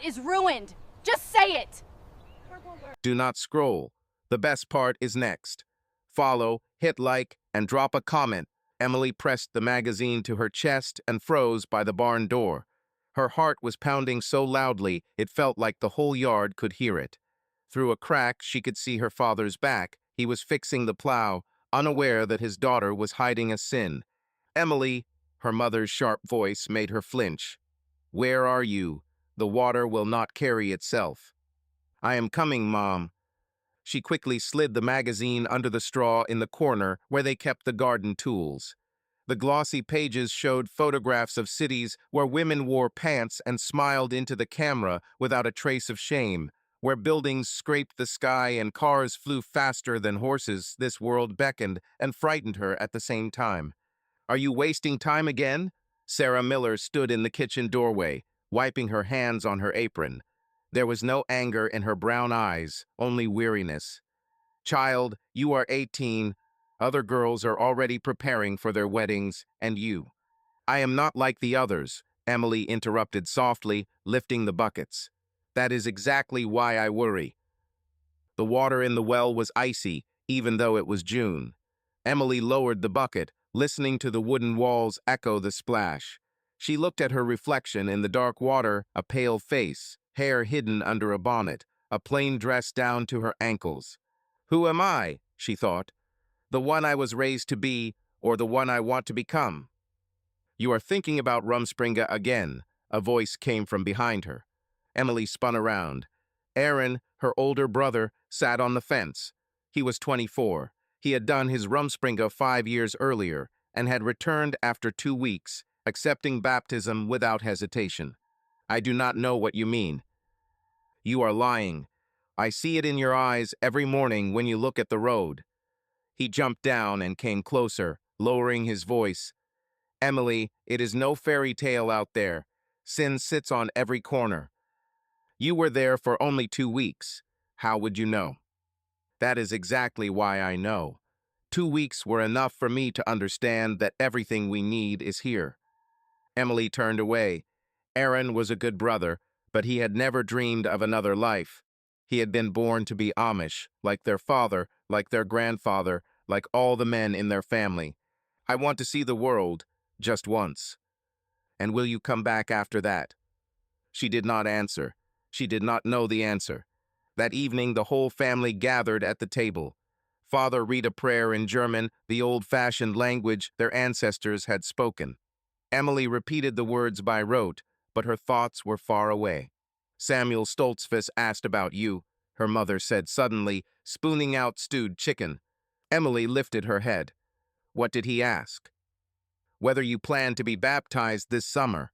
is ruined. Just say it. Do not scroll. The best part is next. Follow, hit like, and drop a comment. Emily pressed the magazine to her chest and froze by the barn door. Her heart was pounding so loudly it felt like the whole yard could hear it. Through a crack, she could see her father's back. He was fixing the plow, unaware that his daughter was hiding a sin. Emily, her mother's sharp voice made her flinch. Where are you? The water will not carry itself. I am coming, Mom. She quickly slid the magazine under the straw in the corner where they kept the garden tools. The glossy pages showed photographs of cities where women wore pants and smiled into the camera without a trace of shame, where buildings scraped the sky and cars flew faster than horses. This world beckoned and frightened her at the same time. Are you wasting time again? Sarah Miller stood in the kitchen doorway, wiping her hands on her apron. There was no anger in her brown eyes, only weariness. Child, you are 18. Other girls are already preparing for their weddings, and you. I am not like the others, Emily interrupted softly, lifting the buckets. That is exactly why I worry. The water in the well was icy, even though it was June. Emily lowered the bucket, listening to the wooden walls echo the splash. She looked at her reflection in the dark water, a pale face, hair hidden under a bonnet, a plain dress down to her ankles. Who am I? She thought. The one I was raised to be, or the one I want to become? You are thinking about Rumspringa again, a voice came from behind her. Emily spun around. Aaron, her older brother, sat on the fence. He was 24. He had done his Rumspringa 5 years earlier and had returned after 2 weeks, accepting baptism without hesitation. I do not know what you mean. You are lying. I see it in your eyes every morning when you look at the road. He jumped down and came closer, lowering his voice. Emily, it is no fairy tale out there. Sin sits on every corner. You were there for only 2 weeks. How would you know? That is exactly why I know. 2 weeks were enough for me to understand that everything we need is here. Emily turned away. Aaron was a good brother, but he had never dreamed of another life. He had been born to be Amish, like their father, like their grandfather, like all the men in their family. I want to see the world, just once. And will you come back after that? She did not answer. She did not know the answer. That evening, the whole family gathered at the table. Father read a prayer in German, the old-fashioned language their ancestors had spoken. Emily repeated the words by rote, but her thoughts were far away. Samuel Stoltzfus asked about you, her mother said suddenly, spooning out stewed chicken. Emily lifted her head. What did he ask? Whether you plan to be baptized this summer.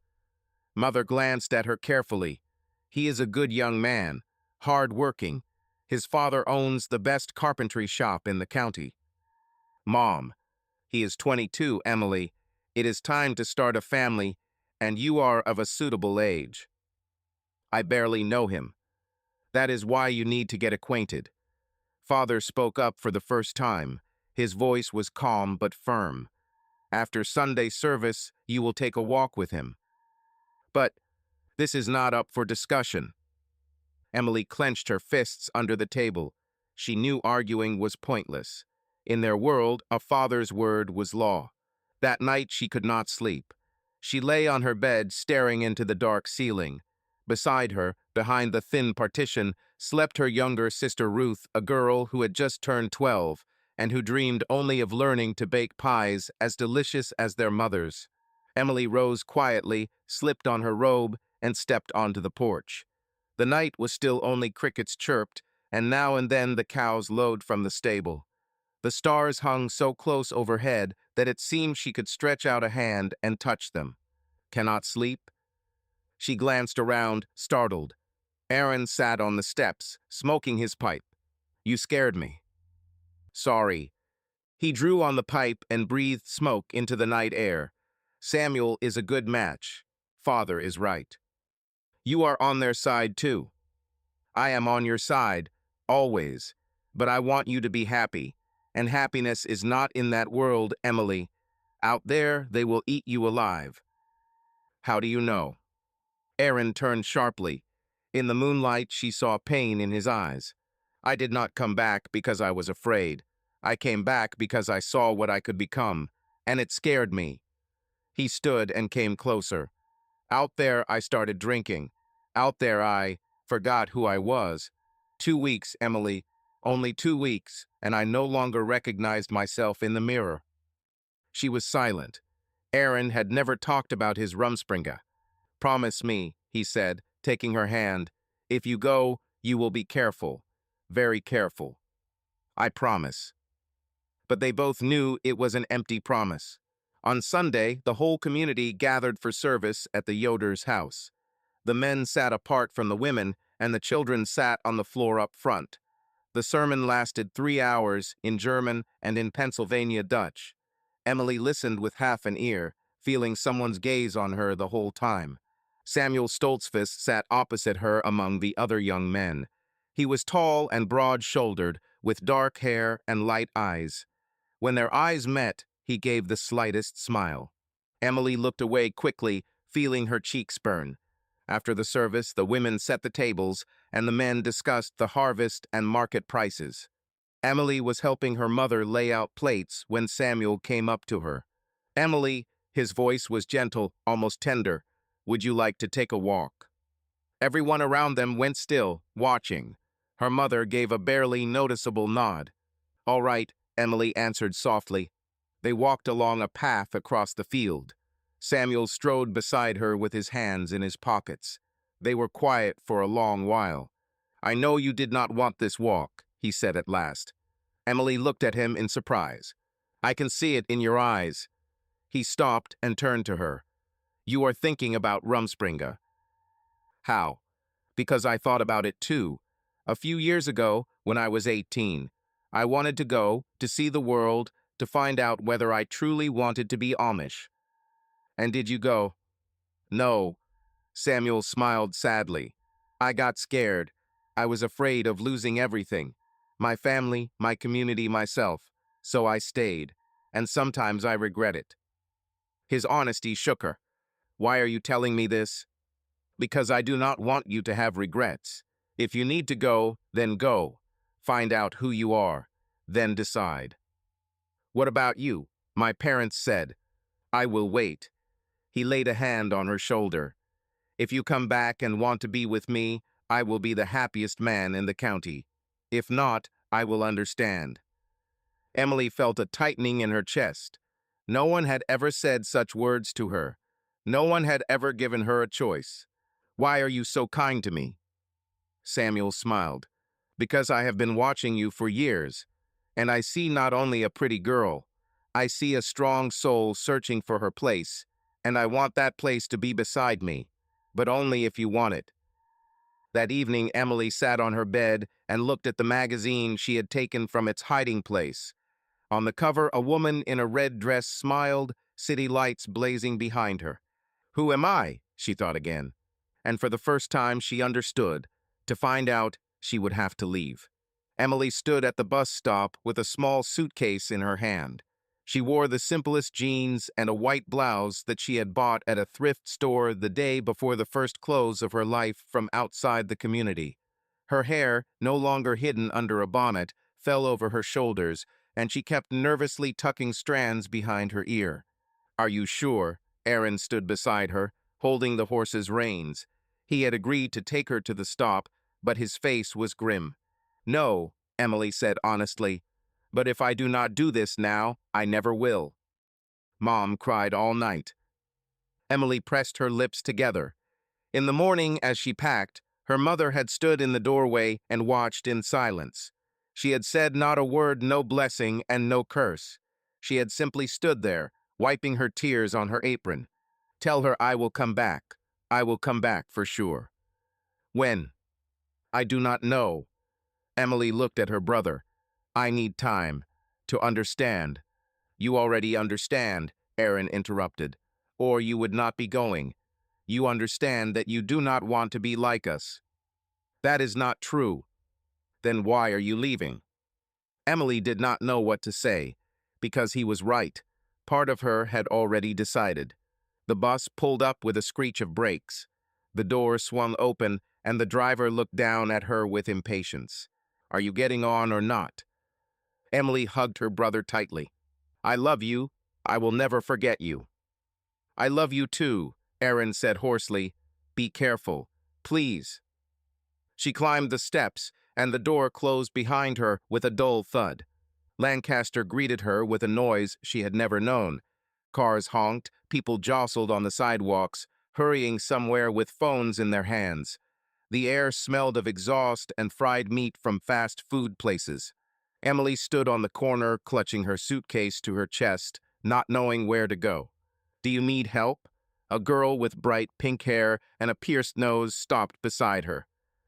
Mother glanced at her carefully. He is a good young man, hard-working. His father owns the best carpentry shop in the county. Mom, he is 22, Emily. It is time to start a family, and you are of a suitable age. I barely know him. That is why you need to get acquainted. Father spoke up for the first time. His voice was calm but firm. After Sunday service, you will take a walk with him. But this is not up for discussion. Emily clenched her fists under the table. She knew arguing was pointless. In their world, a father's word was law. That night, she could not sleep. She lay on her bed, staring into the dark ceiling. Beside her, behind the thin partition, slept her younger sister Ruth, a girl who had just turned 12 and who dreamed only of learning to bake pies as delicious as their mothers. Emily rose quietly, slipped on her robe, and stepped onto the porch. The night was still only crickets chirped, and now and then the cows lowed from the stable. The stars hung so close overhead that it seemed she could stretch out a hand and touch them. Cannot sleep? She glanced around, startled. Aaron sat on the steps, smoking his pipe. You scared me. Sorry. He drew on the pipe and breathed smoke into the night air. Samuel is a good match. Father is right. You are on their side too. I am on your side, always. But I want you to be happy. And happiness is not in that world, Emily. Out there, they will eat you alive. How do you know? Aaron turned sharply. In the moonlight, she saw pain in his eyes. I did not come back because I was afraid. I came back because I saw what I could become, and it scared me. He stood and came closer. Out there, I started drinking. Out there, I forgot who I was. 2 weeks, Emily. Only 2 weeks, and I no longer recognized myself in the mirror. She was silent. Aaron had never talked about his Rumspringa. Promise me, he said, taking her hand. If you go, you will be careful. Very careful. I promise. But they both knew it was an empty promise. On Sunday, the whole community gathered for service at the Yoder's house. The men sat apart from the women, and the children sat on the floor up front. The sermon lasted 3 hours in German and in Pennsylvania Dutch. Emily listened with half an ear, feeling someone's gaze on her the whole time. Samuel Stoltzfus sat opposite her among the other young men. He was tall and broad-shouldered, with dark hair and light eyes. When their eyes met, he gave the slightest smile. Emily looked away quickly, feeling her cheeks burn. After the service, the women set the tables, and the men discussed the harvest and market prices. Emily was helping her mother lay out plates when Samuel came up to her. "Emily," his voice was gentle, almost tender, "would you like to take a walk?" Everyone around them went still, watching. Her mother gave a barely noticeable nod. "All right," Emily answered softly. They walked along a path across the field. Samuel strode beside her with his hands in his pockets. They were quiet for a long while. "I know you did not want this walk," he said at last. Emily looked at him in surprise. "I can see it in your eyes." He stopped and turned to her. "You are thinking about Rumspringa." "How?" "Because I thought about it too. A few years ago, when I was 18, I wanted to go, to see the world, to find out whether I truly wanted to be Amish." "And did you go?" "No." Samuel smiled sadly. "I got scared. I was afraid of losing everything. My family, my community, myself. So I stayed. And sometimes I regret it." His honesty shook her. "Why are you telling me this?" "Because I do not want you to have regrets. If you need to go, then go. Find out who you are. Then decide." "What about you?" "My parents said, I will wait." He laid a hand on her shoulder. "If you come back and want to be with me, I will be the happiest man in the county. If not, I will understand." Emily felt a tightening in her chest. No one had ever said such words to her. No one had ever given her a choice. "Why are you so kind to me?" Samuel smiled. "Because I have been watching you for years, and I see not only a pretty girl, I see a strong soul searching for her place, and I want that place to be beside me, but only if you want it." That evening, Emily sat on her bed and looked at the magazine she had taken from its hiding place. On the cover, a woman in a red dress smiled, city lights blazing behind her. "Who am I?" she thought again. And for the first time, she understood. To find out, she would have to leave. Emily stood at the bus stop with a small suitcase in her hand. She wore the simplest jeans and a white blouse that she had bought at a thrift store the day before the first clothes of her life from outside the community. Her hair, no longer hidden under a bonnet, fell over her shoulders, and she kept nervously tucking strands behind her ear. "Are you sure?" Aaron stood beside her, holding the horse's reins. He had agreed to take her to the stop, but his face was grim. "No," Emily said honestly, "but if I do not do this now, I never will." Mom cried all night. Emily pressed her lips together. In the morning, as she packed, her mother had stood in the doorway and watched in silence. She had said not a word, no blessing, and no curse. She had simply stood there, wiping her tears on her apron. "Tell her I will come back. I will come back for sure." "When?" "I do not know." Emily looked at her brother. "I need time to understand." "You already understand," Aaron interrupted, "or you would not be going. You understand that you do not want to be like us." "That is not true." "Then why are you leaving?" Emily did not know what to say, because he was right. Part of her had already decided. The bus pulled up with a screech of brakes. The door swung open, and the driver looked down at her with impatience. Are you getting on or not? Emily hugged her brother tightly. I love you. I will never forget you. I love you too, Aaron said hoarsely. Be careful, please. She climbed the steps, and the door closed behind her with a dull thud. Lancaster greeted her with a noise she had never known. Cars honked, people jostled on the sidewalks, hurrying somewhere with phones in their hands. The air smelled of exhaust and fried meat from fast food places. Emily stood on the corner, clutching her suitcase to her chest, not knowing where to go. Do you need help? A girl with bright pink hair and a pierced nose stopped beside her.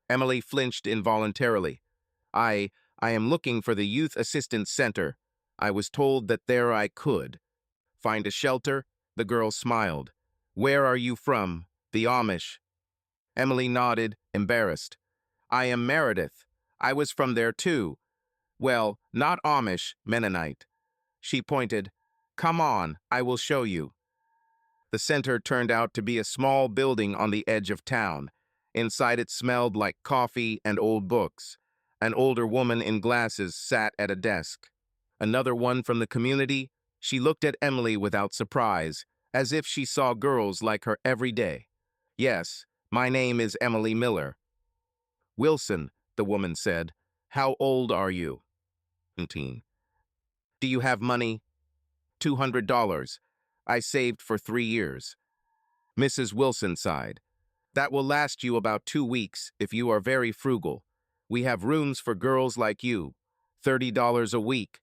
Emily flinched involuntarily. I am looking for the Youth Assistance Center. I was told that there I could. Find a shelter? The girl smiled. Where are you from? The Amish. Emily nodded, embarrassed. I am Meredith. I was from there too. Well, not Amish, Mennonite. She pointed. Come on, I will show you. The center turned out to be a small building on the edge of town. Inside it smelled like coffee and old books. An older woman in glasses sat at a desk. Another one from the community. She looked at Emily without surprise, as if she saw girls like her every day. Yes, my name is Emily Miller. Wilson, the woman said. How old are you? 17. Do you have money? $200. I saved for 3 years. Mrs. Wilson sighed. That will last you about 2 weeks if you are very frugal. We have rooms for girls like you. $30 a week.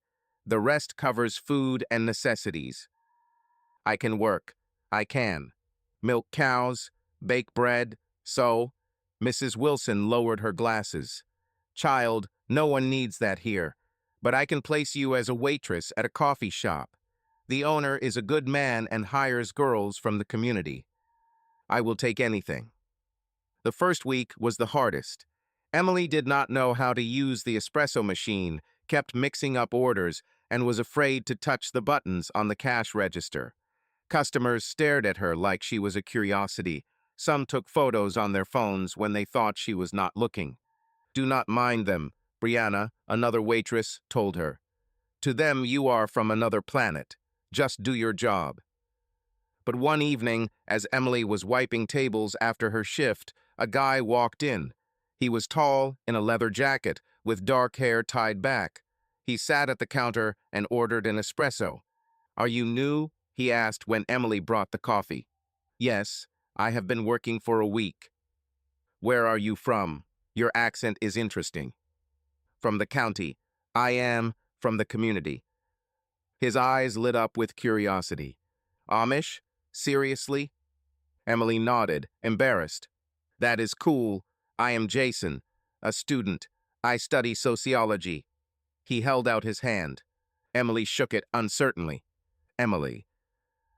The rest covers food and necessities. I can work. I can. Milk cows, bake bread, sew. Mrs. Wilson lowered her glasses. Child, no one needs that here. But I can place you as a waitress at a coffee shop. The owner is a good man and hires girls from the community. I will take anything. The first week was the hardest. Emily did not know how to use the espresso machine, kept mixing up orders, and was afraid to touch the buttons on the cash register. Customers stared at her like she was a curiosity. Some took photos on their phones when they thought she was not looking. Do not mind them, Brianna, another waitress, told her. To them, you are from another planet. Just do your job. But one evening, as Emily was wiping tables after her shift, a guy walked in. He was tall, in a leather jacket, with dark hair tied back. He sat at the counter and ordered an espresso. Are you new? He asked when Emily brought the coffee. Yes, I have been working for a week. Where are you from? Your accent is interesting. From the county. I am from the community. His eyes lit up with curiosity. Amish? Seriously? Emily nodded, embarrassed. That is cool. I am Jason, a student. I study sociology. He held out his hand. Emily shook it uncertainly. Emily,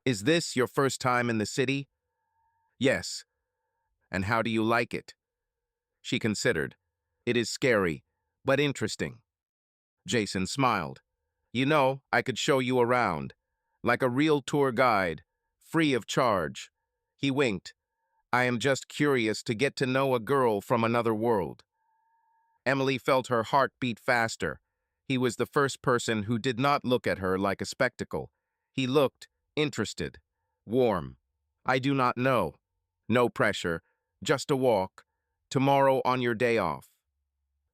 is this your first time in the city? Yes. And how do you like it? She considered. It is scary, but interesting. Jason smiled. You know, I could show you around. Like a real tour guide, free of charge. He winked. I am just curious to get to know a girl from another world. Emily felt her heart beat faster. He was the first person who did not look at her like a spectacle. He looked interested, warm. I do not know. No pressure, just a walk. Tomorrow on your day off.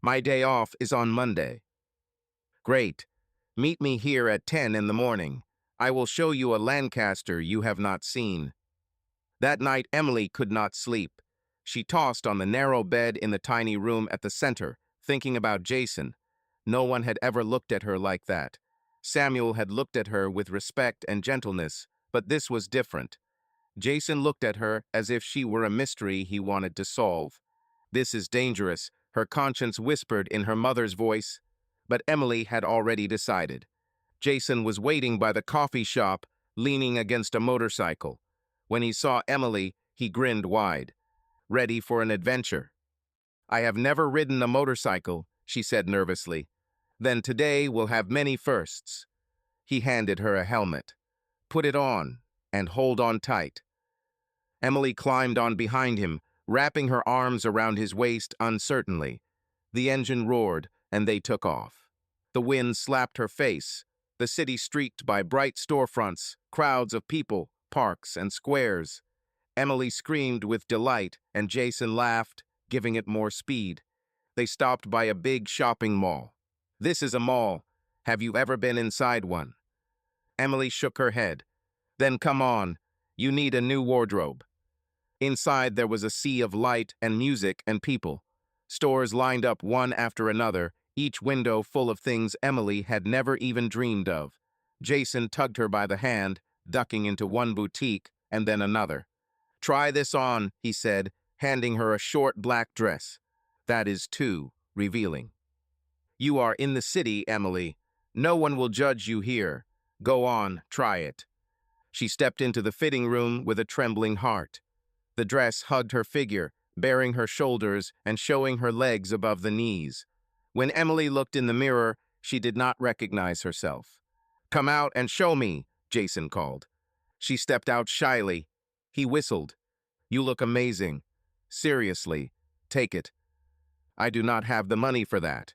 My day off is on Monday. Great. Meet me here at 10 in the morning. I will show you a Lancaster you have not seen. That night, Emily could not sleep. She tossed on the narrow bed in the tiny room at the center, thinking about Jason. No one had ever looked at her like that. Samuel had looked at her with respect and gentleness, but this was different. Jason looked at her as if she were a mystery he wanted to solve. This is dangerous, her conscience whispered in her mother's voice. But Emily had already decided. Jason was waiting by the coffee shop, leaning against a motorcycle. When he saw Emily, he grinned wide. Ready for an adventure. I have never ridden a motorcycle, she said nervously. Then today we'll have many firsts. He handed her a helmet. Put it on, and hold on tight. Emily climbed on behind him, wrapping her arms around his waist uncertainly. The engine roared, and they took off. The wind slapped her face, the city streaked by bright storefronts, crowds of people, parks, and squares. Emily screamed with delight, and Jason laughed, giving it more speed. They stopped by a big shopping mall. "This is a mall. Have you ever been inside one?" Emily shook her head. "Then come on. You need a new wardrobe." Inside there was a sea of light and music and people. Stores lined up one after another, each window full of things Emily had never even dreamed of. Jason tugged her by the hand, ducking into one boutique and then another. "Try this on," he said, handing her a short black dress. "That is too revealing." "You are in the city, Emily. No one will judge you here. Go on, try it." She stepped into the fitting room with a trembling heart. The dress hugged her figure, baring her shoulders and showing her legs above the knees. When Emily looked in the mirror, she did not recognize herself. "Come out and show me," Jason called. She stepped out shyly. He whistled. "You look amazing. Seriously, take it." "I do not have the money for that."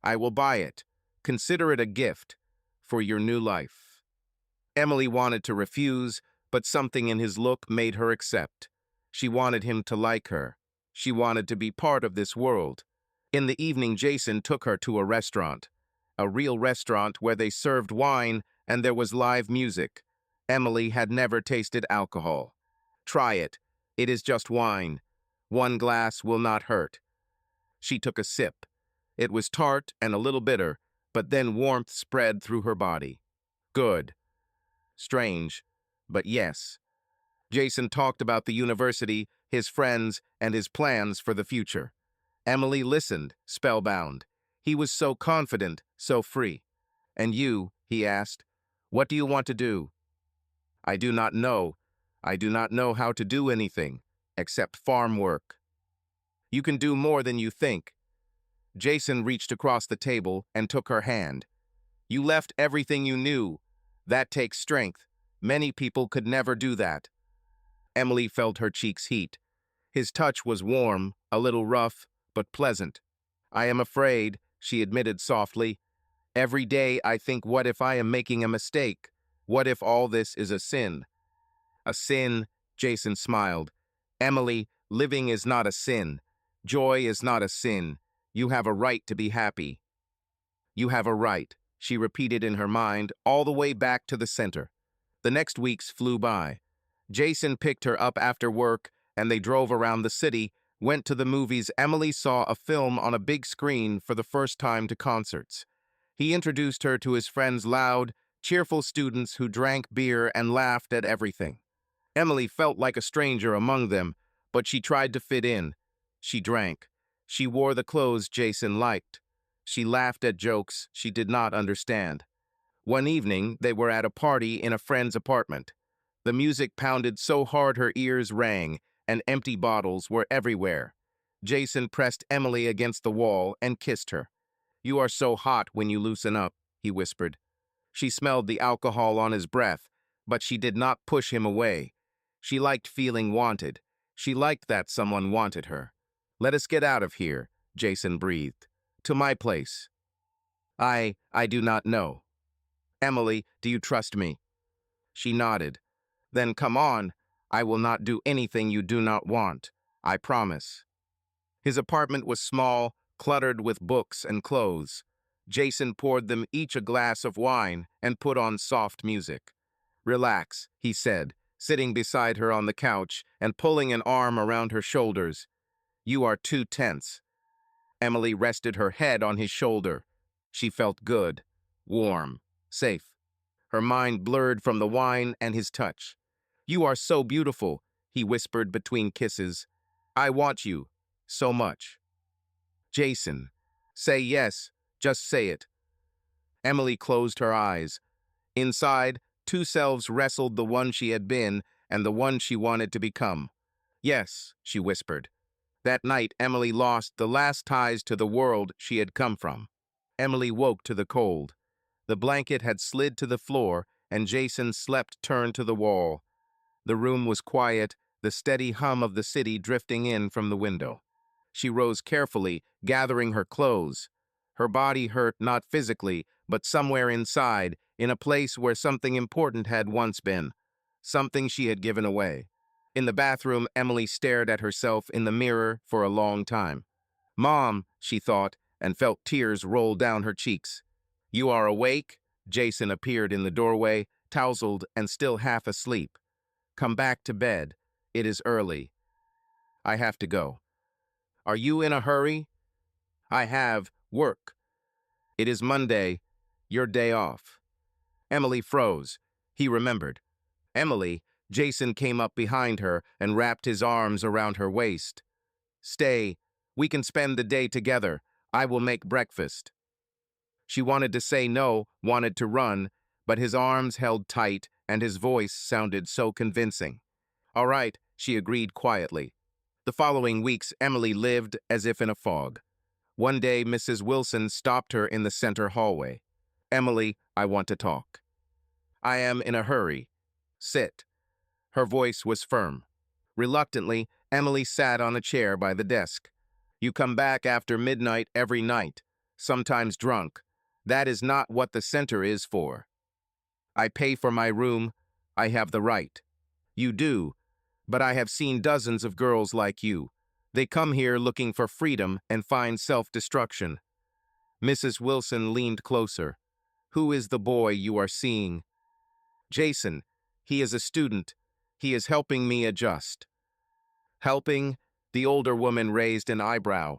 "I will buy it. Consider it a gift for your new life." Emily wanted to refuse, but something in his look made her accept. She wanted him to like her. She wanted to be part of this world. In the evening, Jason took her to a restaurant. A real restaurant where they served wine and there was live music. Emily had never tasted alcohol. "Try it. It is just wine. One glass will not hurt." She took a sip. It was tart and a little bitter, but then warmth spread through her body. Good. Strange, but yes. Jason talked about the university, his friends, and his plans for the future. Emily listened, spellbound. He was so confident, so free. "And you," he asked, "what do you want to do?" "I do not know. I do not know how to do anything, except farm work." "You can do more than you think." Jason reached across the table and took her hand. "You left everything you knew. That takes strength. Many people could never do that." Emily felt her cheeks heat. His touch was warm, a little rough, but pleasant. "I am afraid," she admitted softly. "Every day I think, what if I am making a mistake? What if all this is a sin?" "A sin," Jason smiled. "Emily, living is not a sin. Joy is not a sin. You have a right to be happy." "You have a right," she repeated in her mind, all the way back to the center. The next weeks flew by. Jason picked her up after work, and they drove around the city, went to the movies. Emily saw a film on a big screen for the first time, to concerts. He introduced her to his friends, loud, cheerful students who drank beer and laughed at everything. Emily felt like a stranger among them, but she tried to fit in. She drank. She wore the clothes Jason liked. She laughed at jokes she did not understand. One evening, they were at a party in a friend's apartment. The music pounded so hard her ears rang, and empty bottles were everywhere. Jason pressed Emily against the wall and kissed her. "You are so hot when you loosen up," he whispered. She smelled the alcohol on his breath, but she did not push him away. She liked feeling wanted. She liked that someone wanted her. "Let us get out of here," Jason breathed. "To my place." I do not know." "Emily, do you trust me?" She nodded. "Then come on. I will not do anything you do not want. I promise." His apartment was small, cluttered with books and clothes. Jason poured them each a glass of wine and put on soft music. "Relax," he said, sitting beside her on the couch and pulling an arm around her shoulders. "You are too tense." Emily rested her head on his shoulder. She felt good, warm, safe. Her mind blurred from the wine and his touch. "You are so beautiful," he whispered between kisses. "I want you so much." "Jason, say yes, just say it." Emily closed her eyes. Inside, two selves wrestled, the one she had been and the one she wanted to become. "Yes," she whispered. That night, Emily lost the last ties to the world she had come from. Emily woke to the cold. The blanket had slid to the floor, and Jason slept turned to the wall. The room was quiet, the steady hum of the city drifting in from the window. She rose carefully, gathering her clothes. Her body hurt not physically, but somewhere inside, in a place where something important had once been. Something she had given away. In the bathroom, Emily stared at herself in the mirror for a long time. Mom, she thought, and felt tears roll down her cheeks. You are awake? Jason appeared in the doorway, tousled and still half asleep. Come back to bed. It is early. I have to go. Are you in a hurry? I have work. It is Monday, your day off. Emily froze. He remembered. Emily, Jason came up behind her and wrapped his arms around her waist. Stay. We can spend the day together. I will make breakfast. She wanted to say no, wanted to run, but his arms held tight and his voice sounded so convincing. All right, she agreed quietly. The following weeks, Emily lived as if in a fog. One day, Mrs. Wilson stopped her in the center hallway. Emily, I want to talk. I am in a hurry. Sit. Her voice was firm. Reluctantly, Emily sat on a chair by the desk. You come back after midnight every night, sometimes drunk. That is not what the center is for. I pay for my room. I have the right. You do, but I have seen dozens of girls like you. They come here looking for freedom and find self-destruction. Mrs. Wilson leaned closer. Who is the boy you are seeing? Jason. He is a student. He is helping me adjust. Helping? The older woman raised an eyebrow.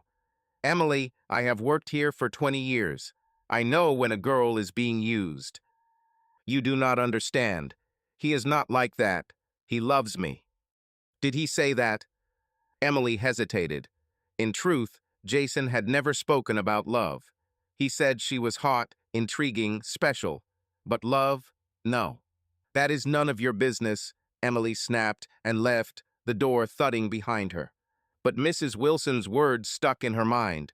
Emily, I have worked here for 20 years. I know when a girl is being used. You do not understand. He is not like that. He loves me. Did he say that? Emily hesitated. In truth, Jason had never spoken about love. He said she was hot, intriguing, special. But love? No. That is none of your business, Emily snapped and left, the door thudding behind her. But Mrs. Wilson's words stuck in her mind.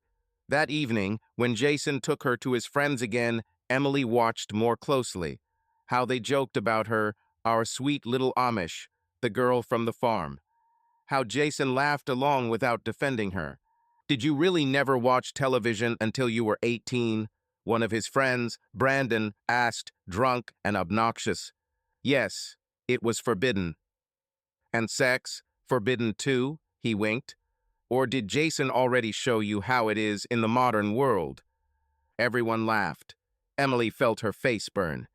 That evening, when Jason took her to his friends again, Emily watched more closely. How they joked about her, our sweet little Amish, the girl from the farm. How Jason laughed along without defending her. Did you really never watch television until you were 18? One of his friends, Brandon, asked, drunk and obnoxious. Yes, it was forbidden. And sex, forbidden too, he winked. Or did Jason already show you how it is in the modern world? Everyone laughed. Emily felt her face burn.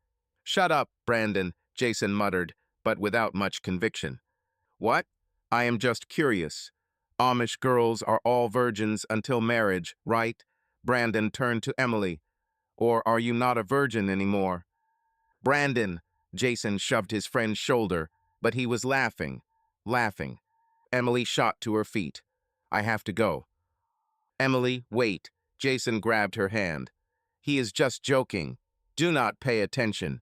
Shut up, Brandon, Jason muttered, but without much conviction. What? I am just curious. Amish girls are all virgins until marriage, right? Brandon turned to Emily. Or are you not a virgin anymore? Brandon, Jason shoved his friend's shoulder, but he was laughing. Emily shot to her feet. I have to go. Emily, wait. Jason grabbed her hand. He is just joking. Do not pay attention.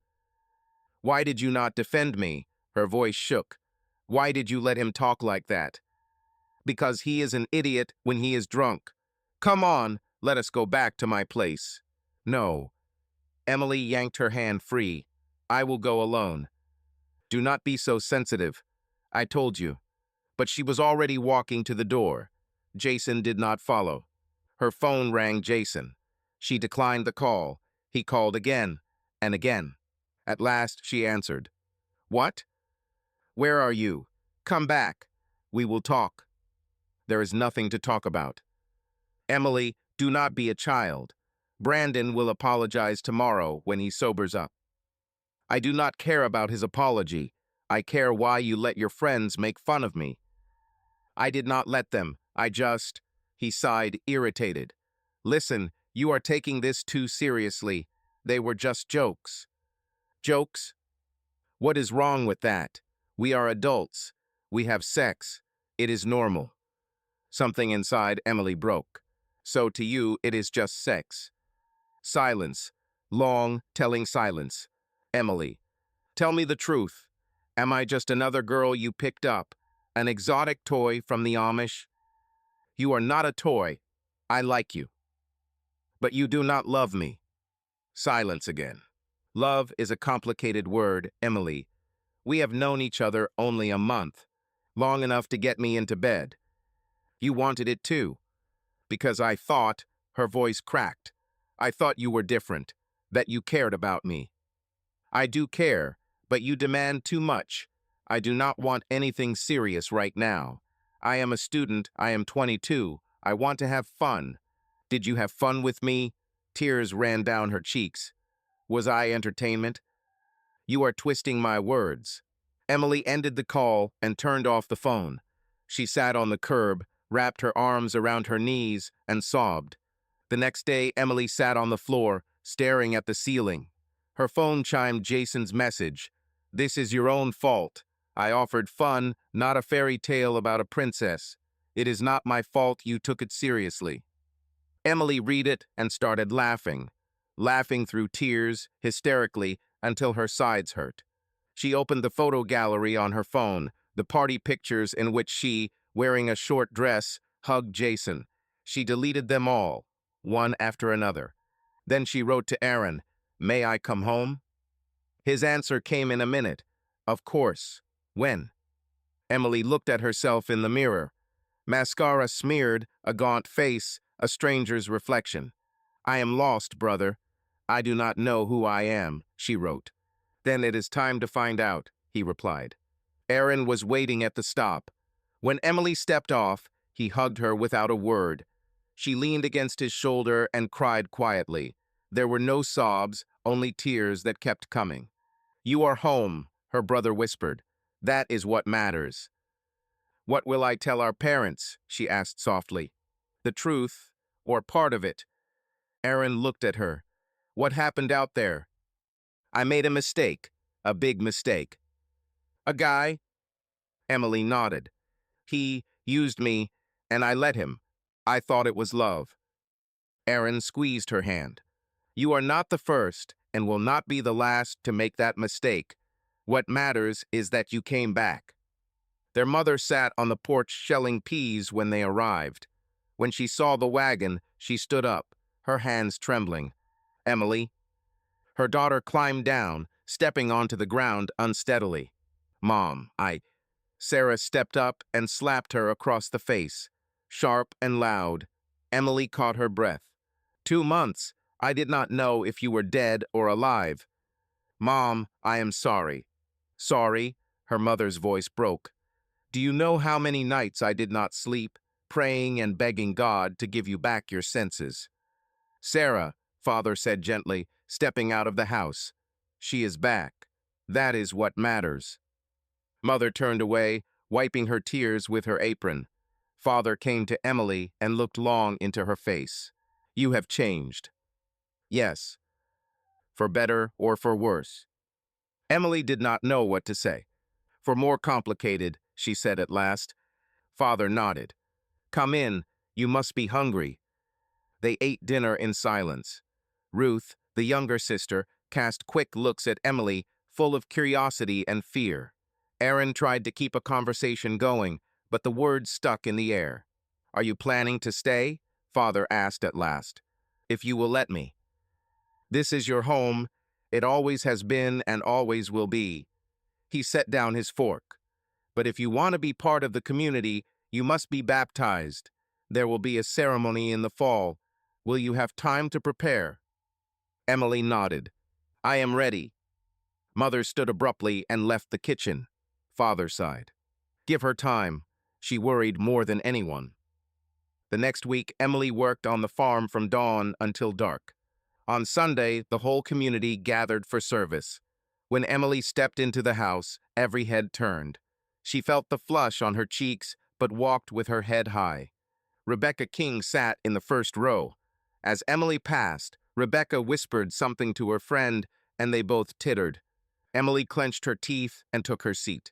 Why did you not defend me? Her voice shook. Why did you let him talk like that? Because he is an idiot when he is drunk. Come on, let us go back to my place. No. Emily yanked her hand free. I will go alone. Do not be so sensitive. I told you. But she was already walking to the door. Jason did not follow. Her phone rang Jason. She declined the call. He called again and again. At last, she answered. What? Where are you? Come back. We will talk. There is nothing to talk about. Emily, do not be a child. Brandon will apologize tomorrow when he sobers up. I do not care about his apology. I care why you let your friends make fun of me. I did not let them. He sighed, irritated. Listen, you are taking this too seriously. They were just jokes. Jokes? What is wrong with that? We are adults. We have sex. It is normal. Something inside Emily broke. So to you, it is just sex. Silence. Long, telling silence. Emily, tell me the truth. Am I just another girl you picked up? An exotic toy from the Amish? You are not a toy. I like you. But you do not love me. Silence again. Love is a complicated word, Emily. We have known each other only a month. long enough to get me into bed. You wanted it too, because I thought, her voice cracked, I thought you were different, that you cared about me. I do care, but you demand too much. I do not want anything serious right now. I am a student, I am 22, I want to have fun. Did you have fun with me? Tears ran down her cheeks. Was I entertainment? You are twisting my words. Emily ended the call and turned off the phone. She sat on the curb, wrapped her arms around her knees, and sobbed. The next day, Emily sat on the floor, staring at the ceiling. Her phone chimed Jason's message. This is your own fault. I offered fun, not a fairy tale about a princess. It is not my fault you took it seriously. Emily read it and started laughing through tears, hysterically, until her sides hurt. She opened the photo gallery on her phone, the party pictures in which she, wearing a short dress, hugged Jason. She deleted them all, one after another. Then she wrote to Aaron, "May I come home?" His answer came in a minute. Of course. When? Emily looked at herself in the mirror. Mascara smeared, a gaunt face, a stranger's reflection. I am lost, brother. I do not know who I am, she wrote. Then it is time to find out, he replied. Aaron was waiting at the stop. When Emily stepped off, he hugged her without a word. She leaned against his shoulder and cried quietly. There were no sobs, only tears that kept coming. You are home, her brother whispered. That is what matters. What will I tell our parents? She asked softly. The truth, or part of it. Aaron looked at her. What happened out there? I made a mistake, a big mistake. A guy? Emily nodded. He used me, and I let him. I thought it was love. Aaron squeezed her hand. You are not the first, and will not be the last to make that mistake. What matters is that you came back. Their mother sat on the porch shelling peas when they arrived. When she saw the wagon, she stood up, her hands trembling. Emily. Her daughter climbed down, stepping onto the ground unsteadily. Mom, Sarah stepped up and slapped her across the face. Sharp and loud. Emily caught her breath. 2 months. I did not know if you were dead or alive. Mom, I am sorry. Sorry? Her mother's voice broke. Do you know how many nights I did not sleep, praying and begging God to give you back your senses? Sarah, father said gently, stepping out of the house. She is back. That is what matters. Mother turned away, wiping her tears with her apron. Father came to Emily and looked long into her face. You have changed. Yes. For better or for worse. Emily did not know what to say. For more complicated, she said at last. Father nodded. Come in, you must be hungry. They ate dinner in silence. Ruth, the younger sister, cast quick looks at Emily, full of curiosity and fear. Aaron tried to keep a conversation going, but the words stuck in the air. Are you planning to stay? Father asked at last. If you will let me. This is your home. It always has been and always will be. He set down his fork. But if you want to be part of the community, you must be baptized. There will be a ceremony in the fall. Will you have time to prepare? Emily nodded. I am ready. Mother stood abruptly and left the kitchen. Father sighed. Give her time. She worried more than anyone. The next week, Emily worked on the farm from dawn until dark. On Sunday, the whole community gathered for service. When Emily stepped into the house, every head turned. She felt the flush on her cheeks, but walked with her head high. Rebecca King sat in the first row. As Emily passed, Rebecca whispered something to her friend, and they both tittered. Emily clenched her teeth and took her seat.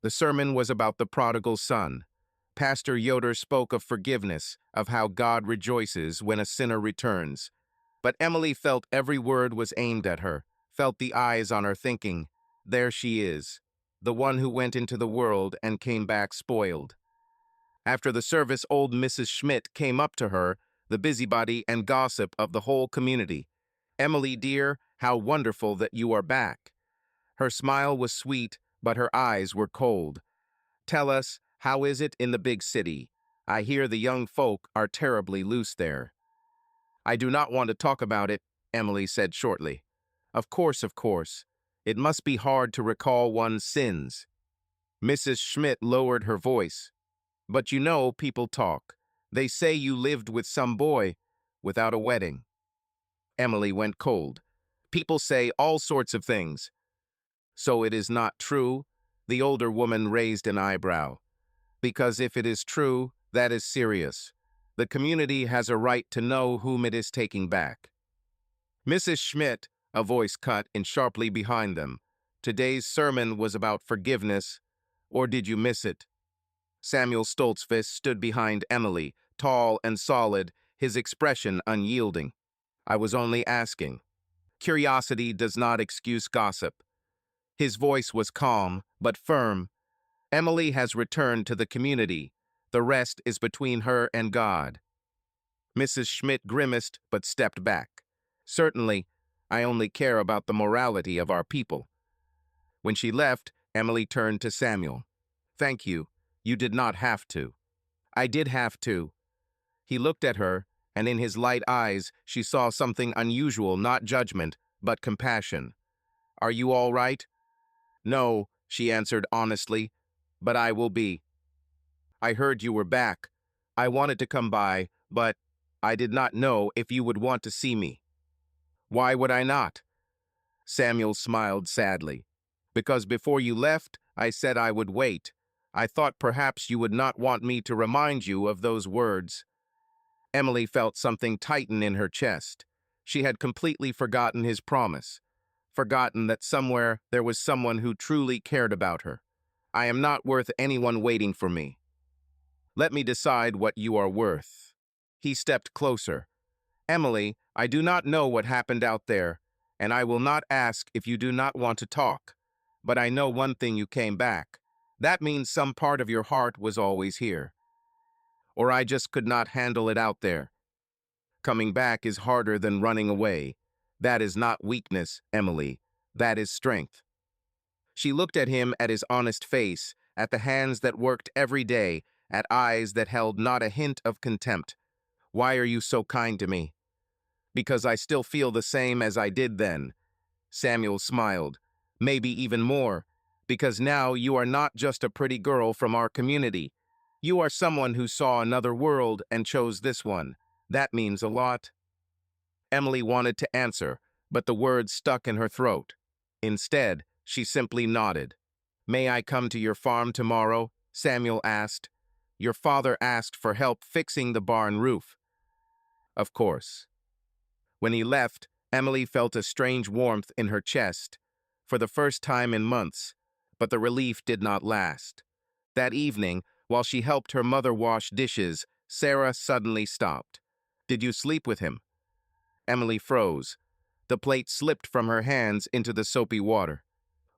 The sermon was about the prodigal son. Pastor Yoder spoke of forgiveness, of how God rejoices when a sinner returns. But Emily felt every word was aimed at her, felt the eyes on her thinking, there she is, the one who went into the world and came back spoiled. After the service, old Mrs. Schmidt came up to her, the busybody and gossip of the whole community. Emily, dear, how wonderful that you are back. Her smile was sweet, but her eyes were cold. Tell us, How is it in the big city? I hear the young folk are terribly loose there. I do not want to talk about it, Emily said shortly. Of course, of course. It must be hard to recall one's sins. Mrs. Schmidt lowered her voice. But you know, people talk. They say you lived with some boy without a wedding. Emily went cold. People say all sorts of things. So it is not true? The older woman raised an eyebrow. Because if it is true, that is serious. The community has a right to know whom it is taking back. Mrs. Schmidt, a voice cut in sharply behind them. Today's sermon was about forgiveness, or did you miss it? Samuel Stoltzfus stood behind Emily, tall and solid, his expression unyielding. I was only asking. Curiosity does not excuse gossip. His voice was calm, but firm. Emily has returned to the community. The rest is between her and God. Mrs. Schmidt grimaced, but stepped back. Certainly, I only care about the morality of our people. When she left, Emily turned to Samuel. Thank you. You did not have to. I did have to. He looked at her, and in his light eyes, she saw something unusual, not judgment, but compassion. Are you all right? No, she answered honestly, but I will be. I heard you were back. I wanted to come by, but I did not know if you would want to see me. Why would I not? Samuel smiled sadly. Because before you left, I said I would wait. I thought perhaps you would not want me to remind you of those words. Emily felt something tighten in her chest. She had completely forgotten his promise, forgotten that somewhere there was someone who truly cared about her. I am not worth anyone waiting for me. Let me decide what you are worth. He stepped closer. Emily, I do not know what happened out there, and I will not ask if you do not want to talk. But I know one thing: you came back. That means some part of your heart was always here. Or I just could not handle it out there. Coming back is harder than running away. That is not weakness, Emily. That is strength. She looked at him, at his honest face, at the hands that worked every day, at eyes that held not a hint of contempt. Why are you so kind to me? Because I still feel the same as I did then. Samuel smiled. Maybe even more. Because now you are not just a pretty girl from our community. You are someone who saw another world and chose this one. That means a lot. Emily wanted to answer, but the words stuck in her throat. Instead, she simply nodded. May I come to your farm tomorrow? Samuel asked. Your father asked for help fixing the barn roof. Of course. When he left, Emily felt a strange warmth in her chest, for the first time in months, but the relief did not last. That evening, while she helped her mother wash dishes, Sarah suddenly stopped. Did you sleep with him? Emily froze. The plate slipped from her hands into the soapy water.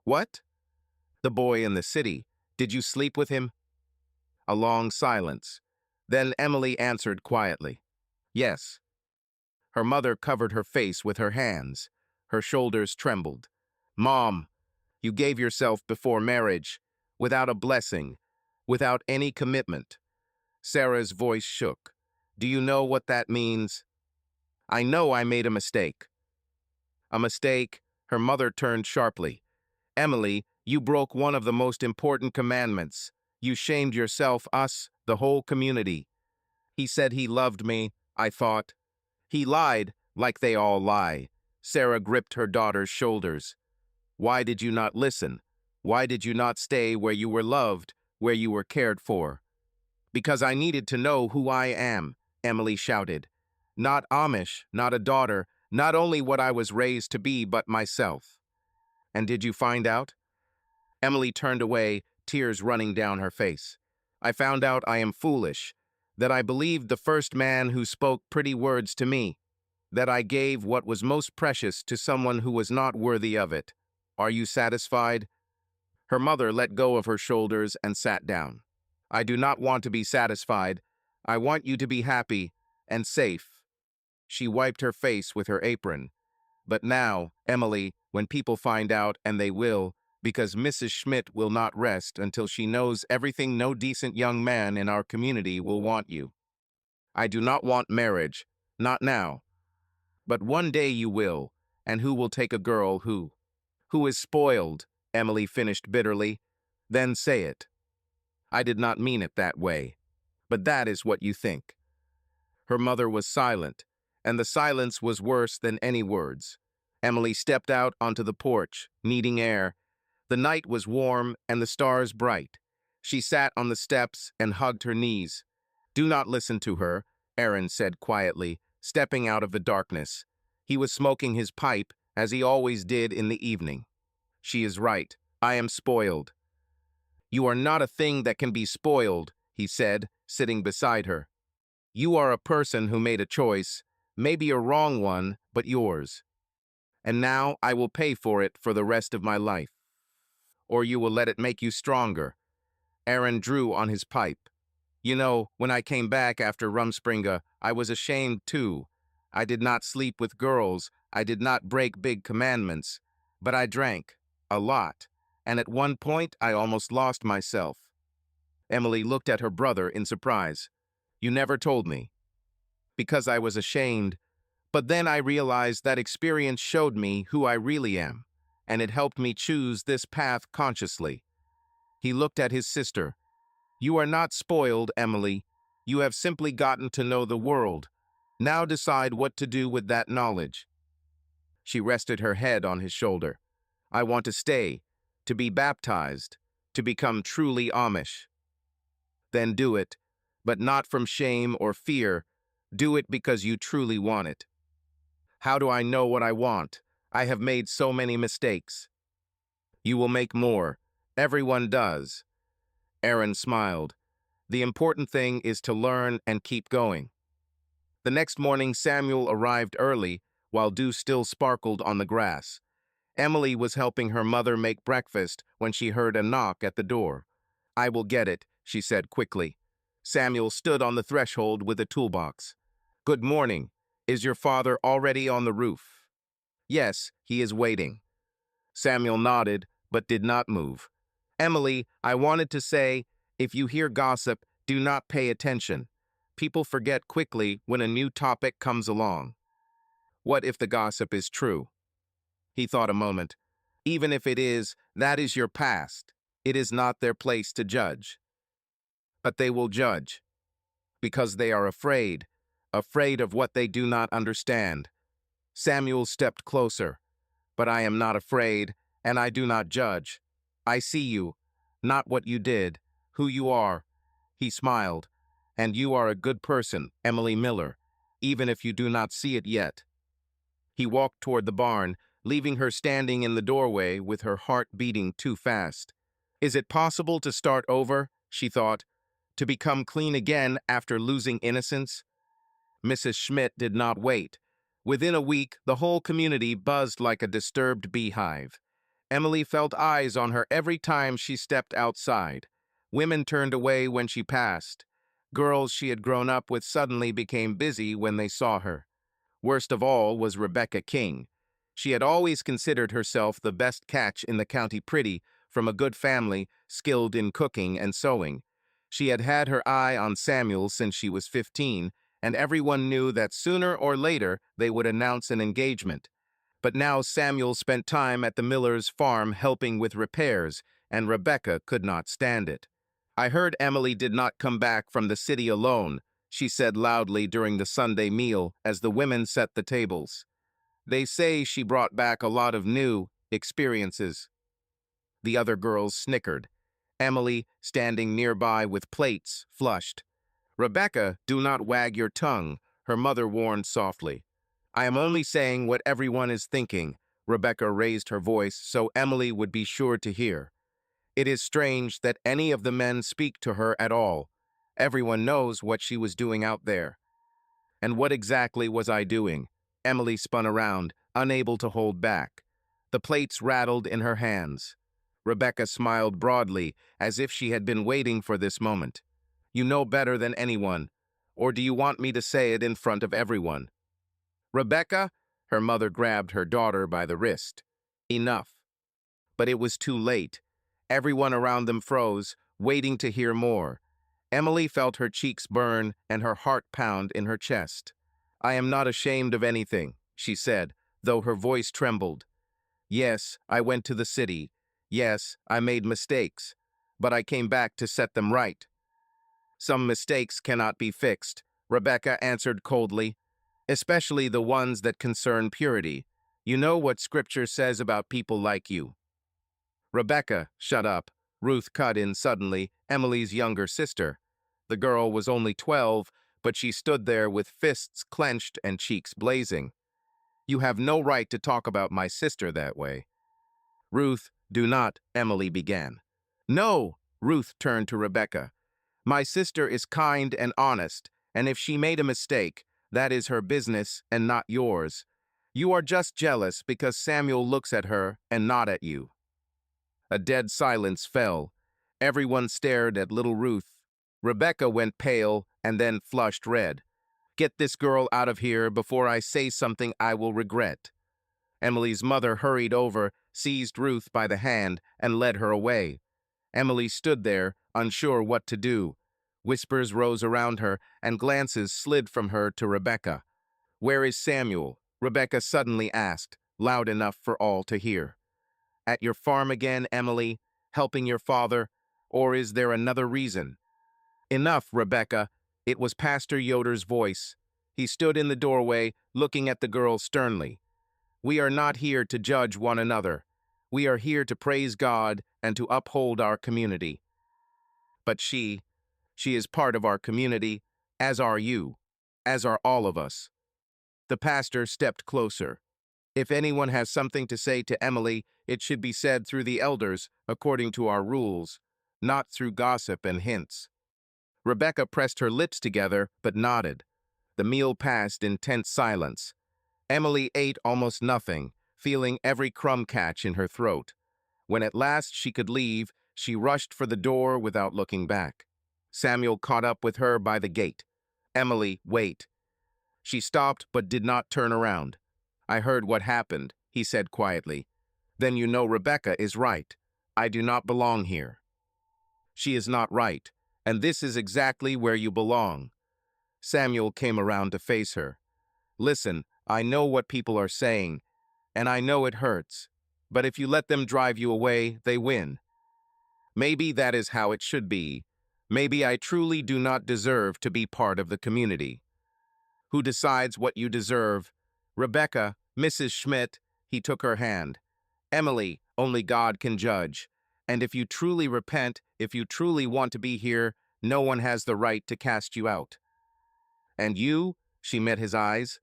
What? The boy in the city. Did you sleep with him? A long silence. Then Emily answered quietly. Yes. Her mother covered her face with her hands. Her shoulders trembled. Mom, you gave yourself before marriage, without a blessing, without any commitment. Sarah's voice shook. Do you know what that means? I know I made a mistake. A mistake? Her mother turned sharply. Emily, you broke one of the most important commandments. You shamed yourself, us, the whole community. He said he loved me, I thought. He lied, like they all lie. Sarah gripped her daughter's shoulders. Why did you not listen? Why did you not stay where you were loved, where you were cared for? Because I needed to know who I am, Emily shouted. Not Amish, not a daughter, not only what I was raised to be, but myself. And did you find out? Emily turned away, tears running down her face. I found out I am foolish, that I believed the first man who spoke pretty words to me, that I gave what was most precious to someone who was not worthy of it. Are you satisfied? Her mother let go of her shoulders and sat down. I do not want to be satisfied. I want you to be happy and safe. She wiped her face with her apron. But now, Emily, when people find out, and they will, because Mrs. Schmidt will not rest until she knows everything no decent young man in our community will want you. I do not want marriage, not now. But one day you will, and who will take a girl who is spoiled, Emily finished bitterly. Then say it. I did not mean it that way, but that is what you think. Her mother was silent, and the silence was worse than any words. Emily stepped out onto the porch, needing air. The night was warm and the stars bright. She sat on the steps and hugged her knees. Do not listen to her, Aaron said quietly, stepping out of the darkness. He was smoking his pipe, as he always did in the evening. She is right. I am spoiled. You are not a thing that can be spoiled, he said, sitting beside her. You are a person who made a choice, maybe a wrong one, but yours. And now I will pay for it for the rest of my life. Or you will let it make you stronger. Aaron drew on his pipe. You know, when I came back after Rumspringa, I was ashamed too. I did not sleep with girls, I did not break big commandments, but I drank, a lot, and at one point I almost lost myself. Emily looked at her brother in surprise. You never told me. Because I was ashamed, but then I realized that experience showed me who I really am, and it helped me choose this path consciously. He looked at his sister. You are not spoiled, Emily. You have simply gotten to know the world. Now decide what to do with that knowledge. She rested her head on his shoulder. I want to stay, to be baptized, to become truly Amish. Then do it, but not from shame or fear. Do it because you truly want it. How do I know what I want? I have made so many mistakes. You will make more. Everyone does. Aaron smiled. The important thing is to learn and keep going. The next morning, Samuel arrived early, while dew still sparkled on the grass. Emily was helping her mother make breakfast when she heard a knock at the door. I will get it, she said quickly. Samuel stood on the threshold with a toolbox. Good morning. Is your father already on the roof? Yes, he is waiting. Samuel nodded, but did not move. Emily, I wanted to say, if you hear gossip, do not pay attention. People forget quickly when a new topic comes along. What if the gossip is true? He thought a moment. Even if it is, that is your past. It is not their place to judge. But they will judge, because they are afraid of what they do not understand. Samuel stepped closer. But I am not afraid, and I do not judge. I see you, not what you did, who you are. He smiled. And you are a good person, Emily Miller, even if you do not see it yet. He walked toward the barn, leaving her standing in the doorway with her heart beating too fast. Is it possible to start over, she thought, to become clean again after losing innocence? Mrs. Schmidt did not wait. Within a week, the whole community buzzed like a disturbed beehive. Emily felt eyes on her every time she stepped outside. Women turned away when she passed. Girls she had grown up with suddenly became busy when they saw her. Worst of all was Rebecca King. She had always considered herself the best catch in the county pretty, from a good family, skilled in cooking and sewing. She had had her eye on Samuel since she was 15, and everyone knew that sooner or later they would announce an engagement. But now Samuel spent time at the miller's farm helping with repairs, and Rebecca could not stand it. I heard Emily did not come back from the city alone, she said loudly during the Sunday meal as the women set the tables. They say she brought back a lot of new experiences. The other girls snickered. Emily, standing nearby with plates, flushed. Rebecca, do not wag your tongue, her mother warned softly. I am only saying what everyone is thinking. Rebecca raised her voice so Emily would be sure to hear. It is strange that any of the men speak to her at all. Everyone knows what she was doing out there. And what exactly was I doing? Emily spun around, unable to hold back. The plates rattled in her hands. Rebecca smiled broadly, as if she had been waiting for this moment. You know better than anyone. Or do you want me to say it in front of everyone? Rebecca, her mother grabbed her daughter by the wrist. Enough. But it was too late. Everyone around them froze, waiting to hear more. Emily felt her cheeks burn and her heart pound in her chest. "I am not ashamed of anything," she said, though her voice trembled. "Yes, I went to the city. Yes, I made mistakes. But I came back to set them right." "Some mistakes cannot be fixed," Rebecca answered coldly, "especially the ones that concern purity. You know what Scripture says about people like you." "Rebecca, shut up," Ruth cut in suddenly, Emily's younger sister. The girl was only 12, but she stood there with fists clenched and cheeks blazing. "You have no right to talk about my sister that way." "Ruth, do not," Emily began. "No," Ruth turned to Rebecca. "My sister is kind and honest, and if she made a mistake, that is her business and not yours. You are just jealous because Samuel looks at her and not at you." A dead silence fell. Everyone stared at little Ruth. Rebecca went pale and then flushed red. "Get this girl out of here before I say something I will regret." Emily's mother hurried over, seized Ruth by the hand, and led her away. Emily stood there, unsure what to do. Whispers rose around her, and glances slid from her to Rebecca. "Where is Samuel?" Rebecca suddenly asked, loud enough for all to hear. "At your farm again, Emily, helping your father? Or is there another reason?" "Enough, Rebecca." It was Pastor Yoder's voice. He stood in the doorway, looking at the girl sternly. "We are not here to judge one another. We are here to praise God and to uphold our community. But she is part of our community, as are you, as are all of us." The pastor stepped closer. "If anyone has something to say to Emily, it should be said through the elders, according to our rules, not through gossip and hints." Rebecca pressed her lips together, but nodded. The meal passed in tense silence. Emily ate almost nothing, feeling every crumb catch in her throat. When at last she could leave, she rushed for the door without looking back. Samuel caught up with her by the gate. "Emily, wait." She stopped but did not turn around. "I heard what happened," he said quietly. "Then you know Rebecca is right. I do not belong here." "She is not right, and this is exactly where you belong." Samuel came around to face her. "Listen, I know what people are saying, and I know it hurts. But if you let them drive you away, they win. Maybe that is how it should be. Maybe I truly do not deserve to be part of the community." "Who decides what you deserve?" "Rebecca, Mrs. Schmidt." He took her hand. "Emily, only God can judge. And if you truly repent, if you truly want to be here, no one has the right to cast you out." "And you?" She met his eyes.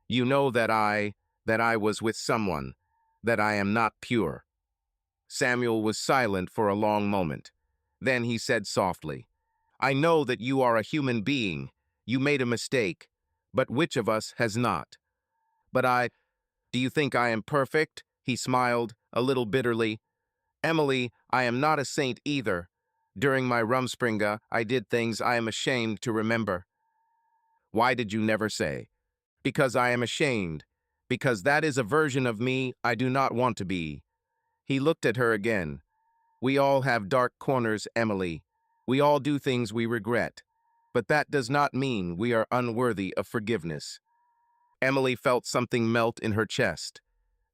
"You know that I was with someone, that I am not pure." Samuel was silent for a long moment. Then he said softly, "I know that you are a human being. You made a mistake. But which of us has not? But do you think I am perfect?" He smiled, a little bitterly. "Emily, I am not a saint either. During my Rumspringa, I did things I am ashamed to remember." "Why did you never say?" "Because I am ashamed. Because that is a version of me I do not want to be." He looked at her again. "We all have dark corners, Emily. We all do things we regret. But that does not mean we are unworthy of forgiveness." Emily felt something melt in her chest.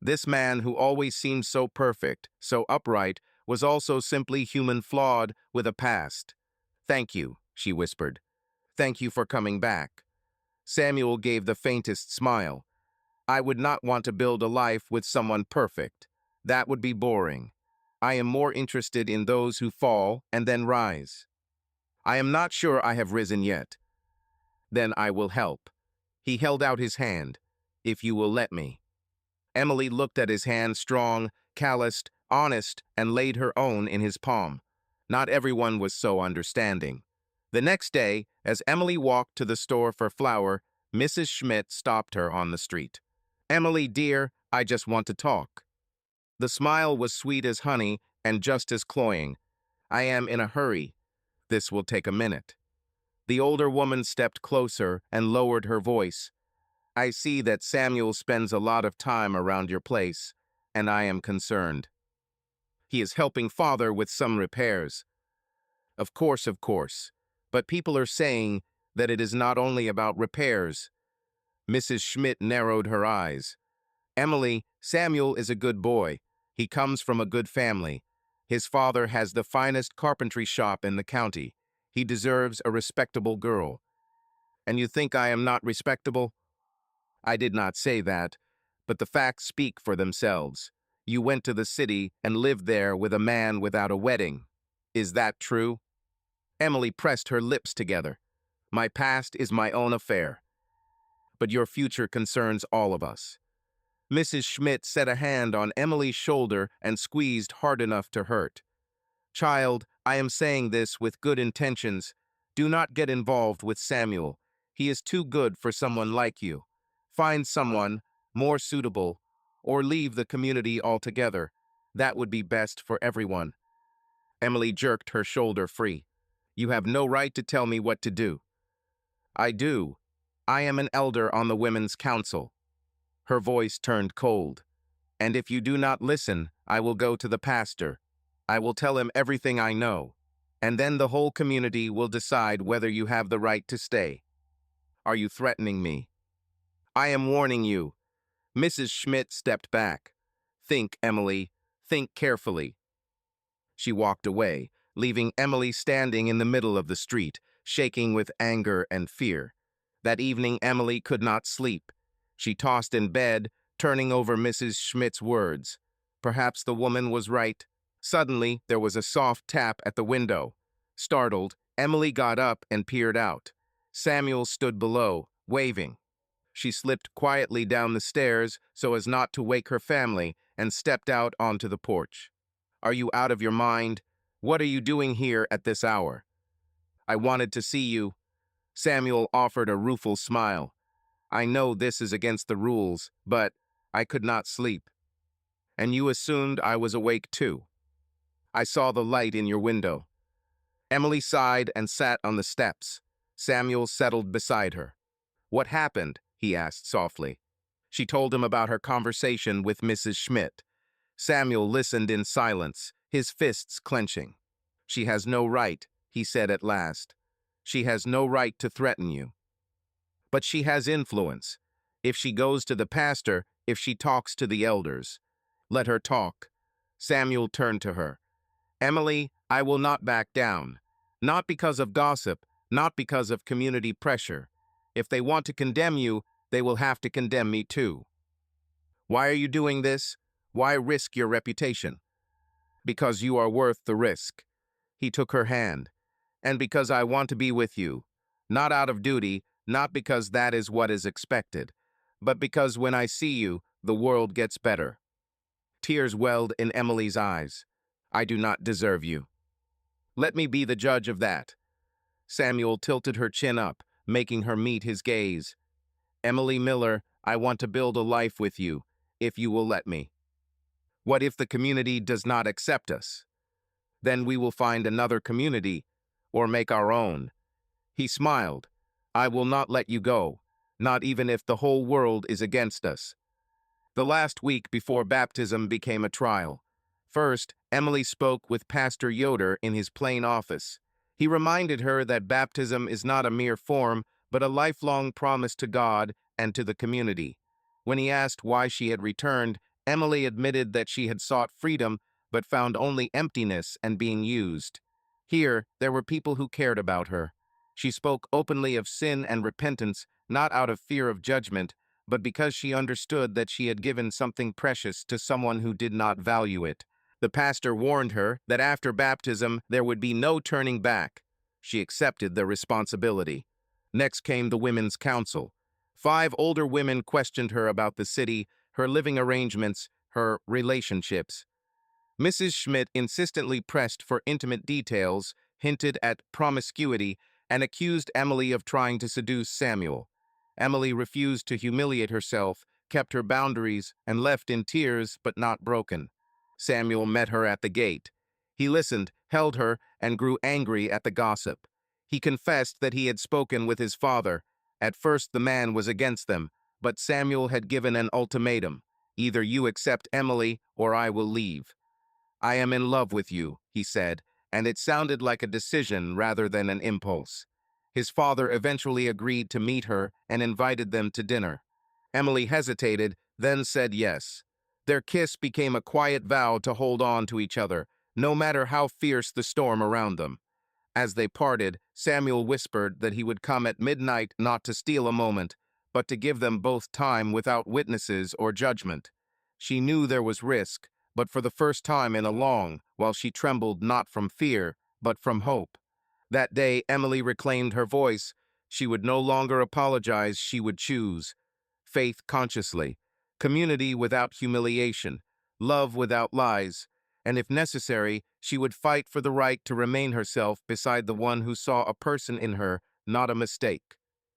This man who always seemed so perfect, so upright, was also simply human, flawed, with a past. "Thank you," she whispered. "Thank you for coming back." Samuel gave the faintest smile. "I would not want to build a life with someone perfect. That would be boring. I am more interested in those who fall and then rise. I am not sure I have risen yet. Then I will help." He held out his hand. "If you will let me." Emily looked at his hand, strong, calloused, honest, and laid her own in his palm. Not everyone was so understanding. The next day, as Emily walked to the store for flour, Mrs. Schmidt stopped her on the street. "Emily, dear, I just want to talk." The smile was sweet as honey and just as cloying. "I am in a hurry. This will take a minute." The older woman stepped closer and lowered her voice. "I see that Samuel spends a lot of time around your place, and I am concerned." He is helping father with some repairs. Of course, of course. But people are saying that it is not only about repairs. Mrs. Schmidt narrowed her eyes. Emily, Samuel is a good boy. He comes from a good family. His father has the finest carpentry shop in the county. He deserves a respectable girl. And you think I am not respectable? I did not say that, but the facts speak for themselves. You went to the city and lived there with a man without a wedding. Is that true? Emily pressed her lips together. My past is my own affair, but your future concerns all of us. Mrs. Schmidt set a hand on Emily's shoulder and squeezed hard enough to hurt. Child, I am saying this with good intentions. Do not get involved with Samuel. He is too good for someone like you. Find someone more suitable, or leave the community altogether. That would be best for everyone. Emily jerked her shoulder free. You have no right to tell me what to do. I do. I am an elder on the Women's Council. Her voice turned cold. And if you do not listen, I will go to the pastor. I will tell him everything I know. And then the whole community will decide whether you have the right to stay. Are you threatening me? I am warning you. Mrs. Schmidt stepped back. Think, Emily. Think carefully. She walked away, leaving Emily standing in the middle of the street, shaking with anger and fear. That evening, Emily could not sleep. She tossed in bed, turning over Mrs. Schmidt's words. Perhaps the woman was right. Suddenly, there was a soft tap at the window. Startled, Emily got up and peered out. Samuel stood below, waving. She slipped quietly down the stairs so as not to wake her family and stepped out onto the porch. Are you out of your mind? What are you doing here at this hour? I wanted to see you. Samuel offered a rueful smile. I know this is against the rules, but I could not sleep. And you assumed I was awake too. I saw the light in your window. Emily sighed and sat on the steps. Samuel settled beside her. What happened? He asked softly. She told him about her conversation with Mrs. Schmidt. Samuel listened in silence, his fists clenching. She has no right, he said at last. She has no right to threaten you. But she has influence. If she goes to the pastor, if she talks to the elders. Let her talk. Samuel turned to her. Emily, I will not back down. Not because of gossip, not because of community pressure. If they want to condemn you, they will have to condemn me too. Why are you doing this? Why risk your reputation? Because you are worth the risk. He took her hand. And because I want to be with you. Not out of duty, not because that is what is expected, but because when I see you, the world gets better. Tears welled in Emily's eyes. I do not deserve you. Let me be the judge of that. Samuel tilted her chin up, making her meet his gaze. Emily Miller, I want to build a life with you, if you will let me. What if the community does not accept us? Then we will find another community, or make our own. He smiled. I will not let you go, not even if the whole world is against us. The last week before baptism became a trial. First, Emily spoke with Pastor Yoder in his plain office. He reminded her that baptism is not a mere form, but a lifelong promise to God and to the community. When he asked why she had returned, Emily admitted that she had sought freedom, but found only emptiness and being used. Here, there were people who cared about her. She spoke openly of sin and repentance, not out of fear of judgment, but because she understood that she had given something precious to someone who did not value it. The pastor warned her that after baptism there would be no turning back. She accepted the responsibility. Next came the Women's Council. 5 older women questioned her about the city, her living arrangements, her relationships. Mrs. Schmidt insistently pressed for intimate details, hinted at promiscuity, and accused Emily of trying to seduce Samuel. Emily refused to humiliate herself, kept her boundaries, and left in tears but not broken. Samuel met her at the gate. He listened, held her, and grew angry at the gossip. He confessed that he had spoken with his father. At first the man was against them, but Samuel had given an ultimatum. Either you accept Emily or I will leave. I am in love with you, he said, and it sounded like a decision rather than an impulse. His father eventually agreed to meet her and invited them to dinner. Emily hesitated, then said yes. Their kiss became a quiet vow to hold on to each other, no matter how fierce the storm around them. As they parted, Samuel whispered that he would come at midnight not to steal a moment, but to give them both time without witnesses or judgment. She knew there was risk, but for the first time in a long, while she trembled not from fear, but from hope. That day, Emily reclaimed her voice. She would no longer apologize, she would choose. Faith consciously, community without humiliation, love without lies, and if necessary, she would fight for the right to remain herself beside the one who saw a person in her, not a mistake.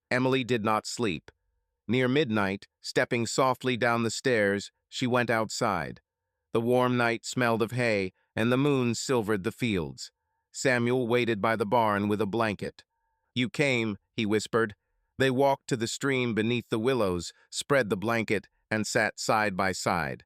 Emily did not sleep. Near midnight, stepping softly down the stairs, she went outside. The warm night smelled of hay, and the moon silvered the fields. Samuel waited by the barn with a blanket. "You came," he whispered. They walked to the stream beneath the willows, spread the blanket, and sat side by side.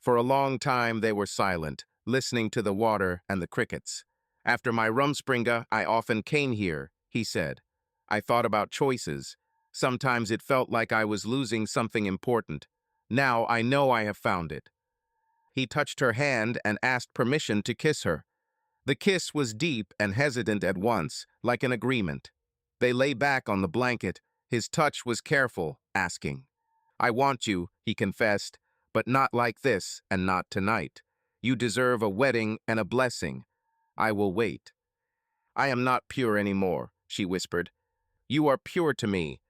For a long time they were silent, listening to the water and the crickets. "After my rumspringa, I often came here," he said. "I thought about choices. Sometimes it felt like I was losing something important. Now I know I have found it." He touched her hand and asked permission to kiss her. The kiss was deep and hesitant at once, like an agreement. They lay back on the blanket. His touch was careful, asking. "I want you," he confessed, "but not like this and not tonight. You deserve a wedding and a blessing. I will wait." "I am not pure anymore," she whispered. "You are pure to me.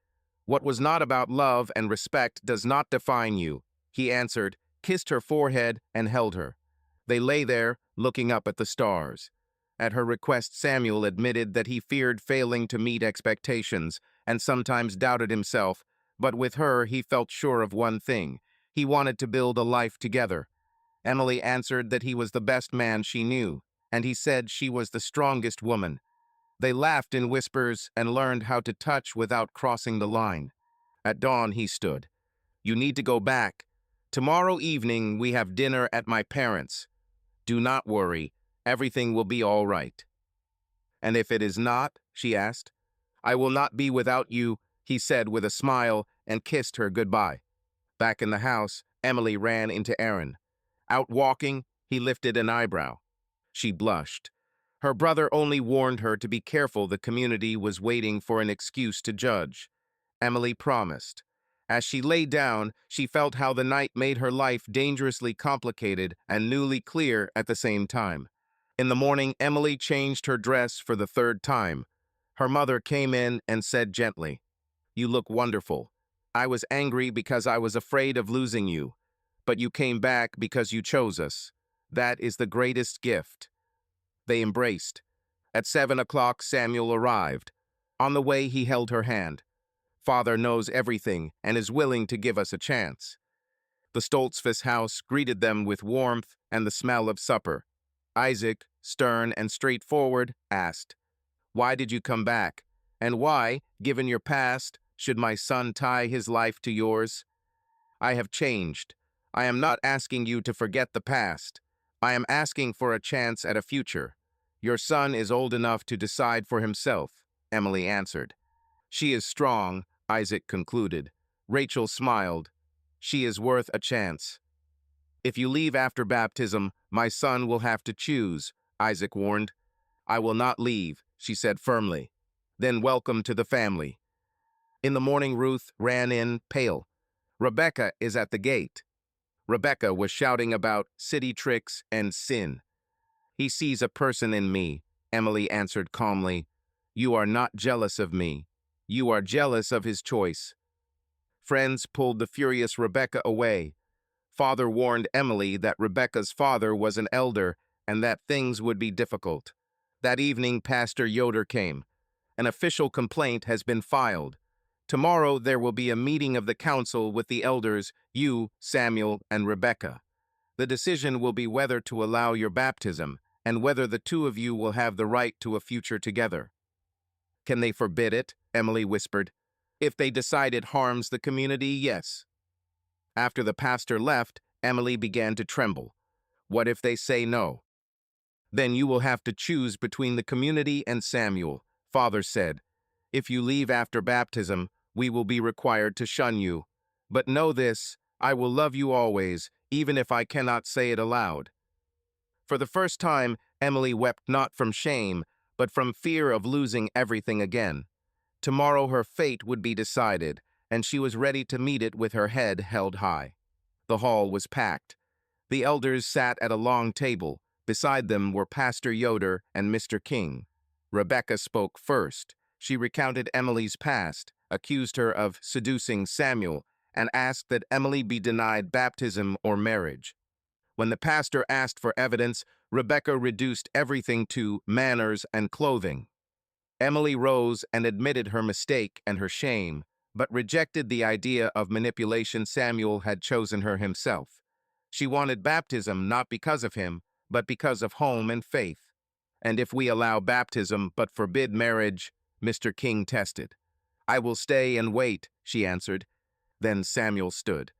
What was not about love and respect does not define you," he answered, kissed her forehead, and held her. They lay there, looking up at the stars. At her request, Samuel admitted that he feared failing to meet expectations and sometimes doubted himself, but with her he felt sure of one thing. He wanted to build a life together. Emily answered that he was the best man she knew, and he said she was the strongest woman. They laughed in whispers and learned how to touch without crossing the line. At dawn he stood. "You need to go back. Tomorrow evening we have dinner at my parents'. Do not worry. Everything will be all right." "And if it is not?" she asked. "I will not be without you," he said with a smile, and kissed her goodbye. Back in the house, Emily ran into Aaron. Out walking, he lifted an eyebrow. She blushed. Her brother only warned her to be careful. The community was waiting for an excuse to judge. Emily promised. As she lay down, she felt how the night made her life dangerously complicated and newly clear at the same time. In the morning, Emily changed her dress for the third time. Her mother came in and said gently, "You look wonderful. I was angry because I was afraid of losing you, but you came back because you chose us. That is the greatest gift." They embraced. At 7 o'clock, Samuel arrived. On the way, he held her hand. "Father knows everything and is willing to give us a chance." The Stoltzfus house greeted them with warmth and the smell of supper. Isaac, stern and straightforward, asked, "Why did you come back? And why, given your past, should my son tie his life to yours?" "I have changed. I am not asking you to forget the past. I am asking for a chance at a future. Your son is old enough to decide for himself," Emily answered. "She is strong," Isaac concluded. Rachel smiled. "She is worth a chance." "If you leave after baptism, my son will have to choose," Isaac warned. "I will not leave," she said firmly. "Then welcome to the family." In the morning, Ruth ran in, pale. "Rebecca is at the gate." Rebecca was shouting about city tricks and sin. "He sees a person in me," Emily answered calmly. "You are not jealous of me. You are jealous of his choice." Friends pulled the furious Rebecca away. Father warned Emily that Rebecca's father was an elder and that things would be difficult. That evening, Pastor Yoder came. "An official complaint has been filed. Tomorrow there will be a meeting of the council with the elders, you, Samuel, and Rebecca. The decision will be whether to allow your baptism and whether the two of you will have the right to a future together." "Can they forbid it?" Emily whispered. "If they decide it harms the community, yes." After the pastor left, Emily began to tremble. What if they say no? Then you will have to choose between the community and Samuel, Father said. If you leave after baptism, we will be required to shun you. But know this, I will love you always, even if I cannot say it aloud. For the first time, Emily wept not from shame, but from fear of losing everything again. Tomorrow her fate would be decided, and she was ready to meet it with her head held high. The hall was packed. The elders sat at a long table. Beside them were Pastor Yoder and Mr. King. Rebecca spoke first. She recounted Emily's past, accused her of seducing Samuel, and asked that Emily be denied baptism or marriage. When the pastor asked for evidence, Rebecca reduced everything to manners and clothing. Emily rose and admitted her mistake and her shame, but rejected the idea of manipulation. Samuel had chosen her himself. She wanted baptism not because of him, but because of home and faith. And if we allow baptism but forbid marriage, Mr. King tested. I will stay and wait, she answered. Then Samuel stood.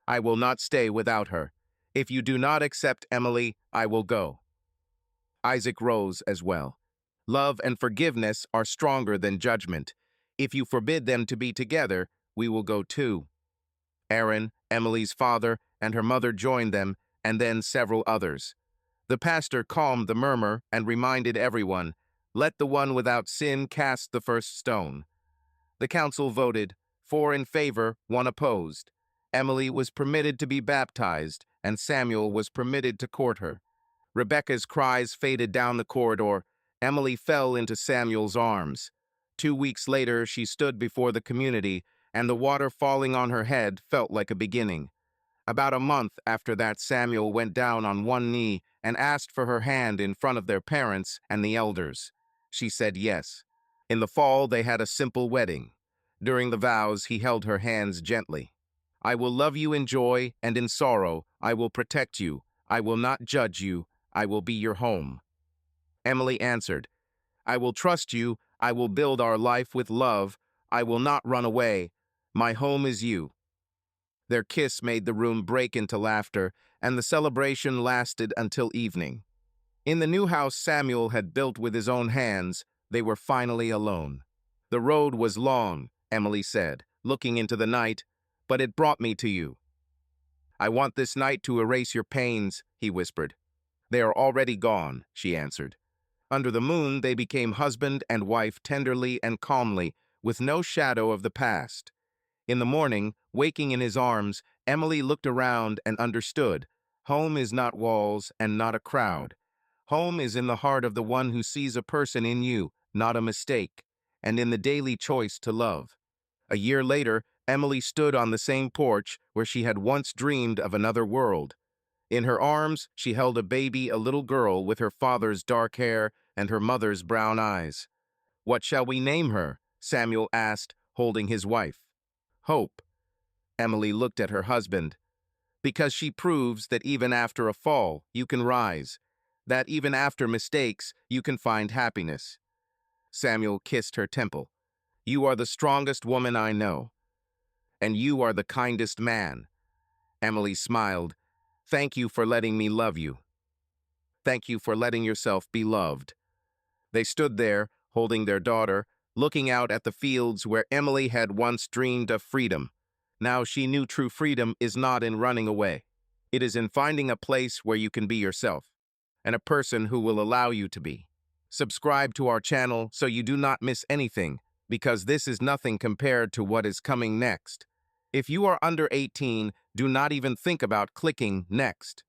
I will not stay without her. If you do not accept Emily, I will go. Isaac rose as well. Love and forgiveness are stronger than judgment. If you forbid them to be together, we will go too. Aaron, Emily's father, and her mother joined them, and then several others. The pastor calmed the murmur and reminded everyone, let the one without sin cast the first stone. The council voted, 4 in favor, 1 opposed. Emily was permitted to be baptized, and Samuel was permitted to court her. Rebecca's cries faded down the corridor. Emily fell into Samuel's arms. 2 weeks later, she stood before the community, and the water falling on her head felt like a beginning. About a month after that, Samuel went down on one knee and asked for her hand in front of their parents and the elders. She said yes. In the fall, they had a simple wedding. During the vows, he held her hands gently. I will love you in joy and in sorrow. I will protect you. I will not judge you. I will be your home. Emily answered, I will trust you. I will build our life with love. I will not run away. My home is you. Their kiss made the room break into laughter, and the celebration lasted until evening. In the new house Samuel had built with his own hands, they were finally alone. The road was long, Emily said, looking into the night, but it brought me to you. I want this night to erase your pains, he whispered. They are already gone, she answered. Under the moon, they became husband and wife tenderly and calmly, with no shadow of the past. In the morning, waking in his arms, Emily looked around and understood. Home is not walls and not a crowd. Home is in the heart of the one who sees a person in you, not a mistake, and in the daily choice to love. A year later, Emily stood on the same porch where she had once dreamed of another world. In her arms, she held a baby, a little girl with her father's dark hair and her mother's brown eyes. What shall we name her? Samuel asked, holding his wife. Hope. Emily looked at her husband. Because she proves that even after a fall, you can rise. That even after mistakes, you can find happiness. Samuel kissed her temple. You are the strongest woman I know. And you are the kindest man. Emily smiled. Thank you for letting me love you. Thank you for letting yourself be loved. They stood there, holding their daughter, looking out at the fields where Emily had once dreamed of freedom. Now she knew true freedom is not in running away. It is in finding a place where you can be yourself, and a person who will allow you to be. Subscribe to our channel so you do not miss anything, because this is nothing compared to what is coming next. If you are under 18, do not even think about clicking next.